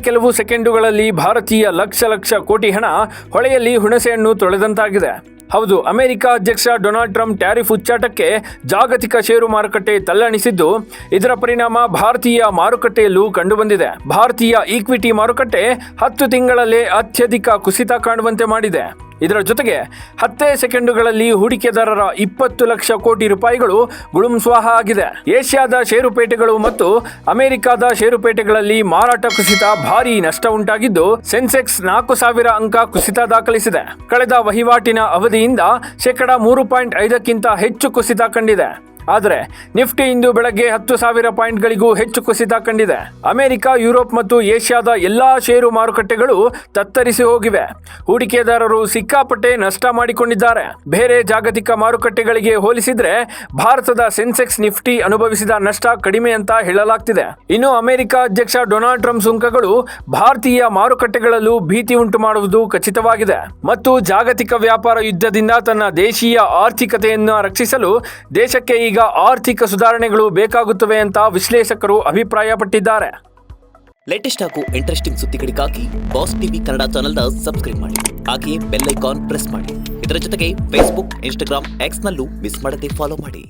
ಕೆಲವು ಸೆಕೆಂಡುಗಳಲ್ಲಿ ಭಾರತೀಯ ಲಕ್ಷ ಕೋಟಿ ಹಣ ಹೊಳೆಯಲ್ಲಿ ಹುಣಸೆಹಣ್ಣು ತೊಳೆದಂತಾಗಿದೆ. ಹೌದು, ಅಮೆರಿಕ ಅಧ್ಯಕ್ಷ ಡೊನಾಲ್ಡ್ ಟ್ರಂಪ್ ಟ್ಯಾರಿಫ್ ಉಚ್ಚಾಟಕ್ಕೆ ಜಾಗತಿಕ ಷೇರು ಮಾರುಕಟ್ಟೆ ತಲ್ಲಣಿಸಿದ್ದು, ಇದರ ಪರಿಣಾಮ ಭಾರತೀಯ ಮಾರುಕಟ್ಟೆಯಲ್ಲೂ ಕಂಡುಬಂದಿದೆ. ಭಾರತೀಯ ಈಕ್ವಿಟಿ ಮಾರುಕಟ್ಟೆ 10 ತಿಂಗಳಲ್ಲೇ ಅತ್ಯಧಿಕ ಕುಸಿತ ಕಾಣುವಂತೆ ಮಾಡಿದೆ. ಇದರ ಜೊತೆಗೆ 10 ಸೆಕೆಂಡುಗಳಲ್ಲಿ ಹೂಡಿಕೆದಾರರ 20 ಲಕ್ಷ ಕೋಟಿ ರೂಪಾಯಿಗಳು ಗುಳುಂಸ್ವಾಹ ಆಗಿದೆ. ಏಷ್ಯಾದ ಷೇರುಪೇಟೆಗಳು ಮತ್ತು ಅಮೆರಿಕದ ಷೇರುಪೇಟೆಗಳಲ್ಲಿ ಮಾರಾಟ ಕುಸಿತ ಭಾರೀ ನಷ್ಟ ಉಂಟಾಗಿದ್ದು, ಸೆನ್ಸೆಕ್ಸ್ 4,000 ಅಂಕ ಕುಸಿತ ದಾಖಲಿಸಿದೆ. ಕಳೆದ ವಹಿವಾಟಿನ ಅವಧಿಯಿಂದ 3.5% ಹೆಚ್ಚು ಕುಸಿತ ಕಂಡಿದೆ. ಆದರೆ ನಿಫ್ಟಿ ಇಂದು ಬೆಳಗ್ಗೆ 10,000 ಪಾಯಿಂಟ್ಗಳಿಗೂ ಹೆಚ್ಚು ಕುಸಿತ ಕಂಡಿದೆ. ಅಮೆರಿಕ, ಯುರೋಪ್ ಮತ್ತು ಏಷ್ಯಾದ ಎಲ್ಲಾ ಷೇರು ಮಾರುಕಟ್ಟೆಗಳು ತತ್ತರಿಸಿ ಹೋಗಿವೆ. ಹೂಡಿಕೆದಾರರು ಸಿಕ್ಕಾಪಟ್ಟೆ ನಷ್ಟ ಮಾಡಿಕೊಂಡಿದ್ದಾರೆ. ಬೇರೆ ಜಾಗತಿಕ ಮಾರುಕಟ್ಟೆಗಳಿಗೆ ಹೋಲಿಸಿದ್ರೆ ಭಾರತದ ಸೆನ್ಸೆಕ್ಸ್, ನಿಫ್ಟಿ ಅನುಭವಿಸಿದ ನಷ್ಟ ಕಡಿಮೆ ಅಂತ ಹೇಳಲಾಗ್ತಿದೆ. ಇನ್ನು ಅಮೆರಿಕ ಅಧ್ಯಕ್ಷ ಡೊನಾಲ್ಡ್ ಟ್ರಂಪ್ ಸುಂಕಗಳು ಭಾರತೀಯ ಮಾರುಕಟ್ಟೆಗಳಲ್ಲೂ ಭೀತಿ ಉಂಟು ಮಾಡುವುದು ಖಚಿತವಾಗಿದೆ ಮತ್ತು ಜಾಗತಿಕ ವ್ಯಾಪಾರ ಯುದ್ಧದಿಂದ ತನ್ನ ದೇಶೀಯ ಆರ್ಥಿಕತೆಯನ್ನು ರಕ್ಷಿಸಲು ದೇಶಕ್ಕೆ ಈಗ ಆರ್ಥಿಕ ಸುಧಾರಣೆಗಳು ಬೇಕಾಗುತ್ತವೆ ಅಂತ ವಿಶ್ಲೇಷಕರು ಅಭಿಪ್ರಾಯಪಟ್ಟಿದ್ದಾರೆ. ಲೇಟೆಸ್ಟ್ ಹಾಗೂ ಇಂಟ್ರೆಸ್ಟಿಂಗ್ ಸುದ್ದಿಗಳಿಗಾಗಿ ಬಾಸ್ ಟಿವಿ ಕನ್ನಡ ಚಾನೆಲ್ನ ಸಬ್ಸ್ಕ್ರೈಬ್ ಮಾಡಿ. ಹಾಗೆಯೇ ಬೆಲ್ ಐಕಾನ್ ಪ್ರೆಸ್ ಮಾಡಿ. ಇದರ ಜೊತೆಗೆ ಫೇಸ್ಬುಕ್, ಇನ್ಸ್ಟಾಗ್ರಾಮ್, ಎಕ್ಸ್ನಲ್ಲೂ ಮಿಸ್ ಮಾಡದೆ ಫಾಲೋ ಮಾಡಿ.